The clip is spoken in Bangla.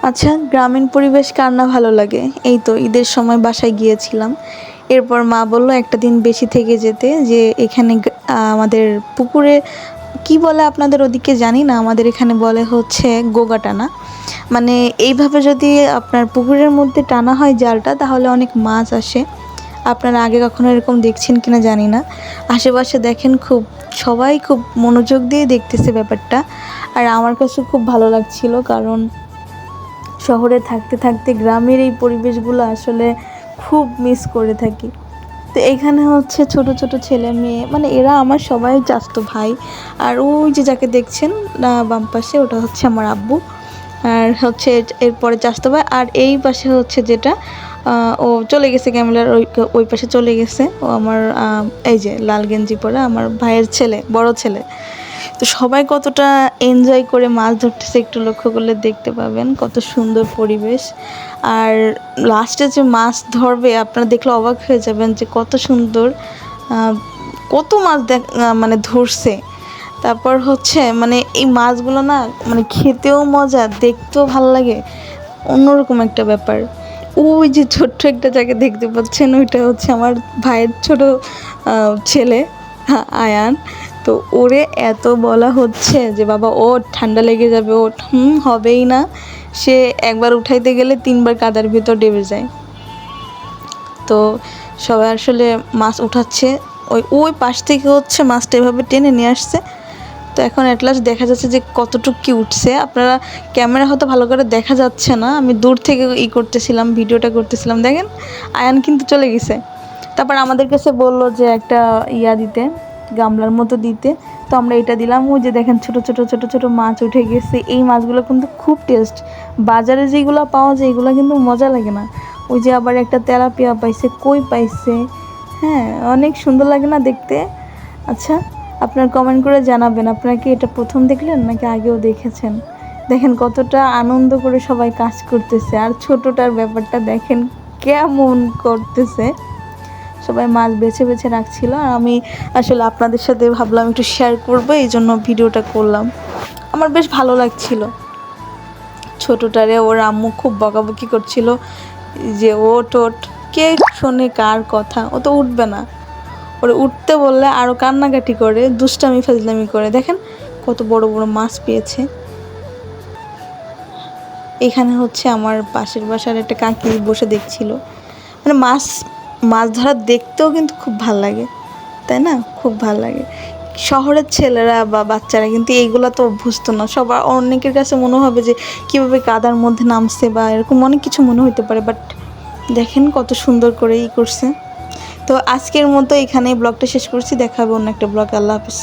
আচ্ছা, গ্রামীণ পরিবেশ কার না ভালো লাগে? এই তো ঈদের সময় বাসায় গিয়েছিলাম। এরপর মা বলল একটা দিন বেশি থেকে যেতে, যে এখানে আমাদের পুকুরে কি বলে আপনাদের ওদিকে জানি না, আমাদের এখানে বলে হচ্ছে গোগা টানা। মানে এইভাবে যদি আপনার পুকুরের মধ্যে টানা হয় জালটা, তাহলে অনেক মাছ আসে। আপনারা আগে কখনো এরকম দেখছেন কিনা জানি না। আশেপাশে দেখেন, সবাই খুব মনোযোগ দিয়ে দেখতেছে ব্যাপারটা। আর আমার কাছে খুব ভালো লাগছিল, কারণ শহরে থাকতে থাকতে গ্রামের এই পরিবেশগুলো আসলে খুব মিস করে থাকি। তো এখানে হচ্ছে ছোট ছোট ছেলে মেয়ে, মানে এরা আমার সবাই চাচাতো ভাই। আর ওই যে যাকে দেখছেন না বাম পাশে, ওটা হচ্ছে আমার আব্বু। আর হচ্ছে এরপরে চাচাতো ভাই। আর এই পাশে হচ্ছে যেটা, ও চলে গেছে ক্যামেরার ওই পাশে চলে গেছে। ও আমার এই যে লাল গেঞ্জি পরা আমার ভাইয়ের ছেলে, বড় ছেলে। তো সবাই কতটা এনজয় করে মাছ ধরতেছে একটু লক্ষ্য করলে দেখতে পাবেন, কত সুন্দর পরিবেশ। আর লাস্টে যে মাছ ধরবে, আপনারা দেখলে অবাক হয়ে যাবেন যে কত সুন্দর, কত মাছ মানে ধরছে। তারপর হচ্ছে মানে এই মাছগুলো না, মানে খেতেও মজা, দেখতেও ভালো লাগে, অন্যরকম একটা ব্যাপার। ওই যে ছোট্ট একটা জায়গা দেখতে পাচ্ছেন, ওইটা হচ্ছে আমার ভাইয়ের ছোট ছেলে, আয়ান। তো ওরে এত বলা হচ্ছে যে বাবা ও ঠান্ডা লেগে যাবে, ও হবেই না। সে একবার উঠাইতে গেলে 3বার কাদার ভিতর ডেবে যায়। তো সবাই আসলে মাছ উঠাচ্ছে, ওই পাশ থেকে হচ্ছে মাছটা এভাবে টেনে নিয়ে আসছে। তো এখন অ্যাট লাস্ট দেখা যাচ্ছে যে কতটুকু কি উঠছে। আপনারা ক্যামেরা হয়তো ভালো করে দেখা যাচ্ছে না, আমি দূর থেকে করতেছিলাম, ভিডিওটা করতেছিলাম। দেখেন আয়ান কিন্তু চলে গেছে। তারপর আমাদের কাছে বলল যে একটা দিতে, গামলার মতো দিতে। তো আমরা এটা দিলাম। ওই যে দেখেন ছোট ছোট ছোট ছোট মাছ উঠে গেছে। এই মাছগুলো কিন্তু খুব টেস্ট। বাজারে যেগুলো পাওয়া যায় এগুলো কিন্তু মজা লাগে না। ওই যে আবার একটা তেলাপিয়া পাইছে, কই পাইছে, হ্যাঁ অনেক সুন্দর লাগে না দেখতে। আচ্ছা, আপনার কমেন্ট করে জানাবেন, আপনারা কি এটা প্রথম দেখলেন নাকি আগেও দেখেছেন? দেখেন কতটা আনন্দ করে সবাই কাজ করতেছে। আর ছোটোটার ব্যাপারটা দেখেন কেমন করতেছে। সবাই মাছ বেছে বেছে রাখছিল, আর আমি আসলে আপনাদের সাথে ভাবলাম একটু শেয়ার করবো, এই জন্য ভিডিওটা করলাম। আমার বেশ ভালো লাগছিল। ছোটোটারে ওর আম্মু খুব বকাবকি করছিল যে ওট, কে শোনে কার কথা, ও তো উঠবে না। ওরে উঠতে বললে আরও কান্নাকাটি করে, দুষ্টামি ফাজলামি করে। দেখেন কত বড় বড় মাছ পেয়েছে। এখানে হচ্ছে আমার পাশের বাসার একটা কাকি বসে দেখছিল। মানে মাছ ধরা দেখতেও কিন্তু খুব ভাল লাগে, তাই না? খুব ভাল লাগে। শহরের ছেলেরা বা বাচ্চারা কিন্তু এইগুলো তো অভ্যস্ত না। সবার অনেকের কাছে মনে হবে যে কীভাবে কাদার মধ্যে নামছে, বা এরকম অনেক কিছু মনে হতে পারে। বাট দেখেন কত সুন্দর করে করছে। তো আজকের মতো এখানেই ব্লগটা শেষ করছি। দেখা হবে অন্য একটা ব্লগে। আল্লাহ হাফিজ।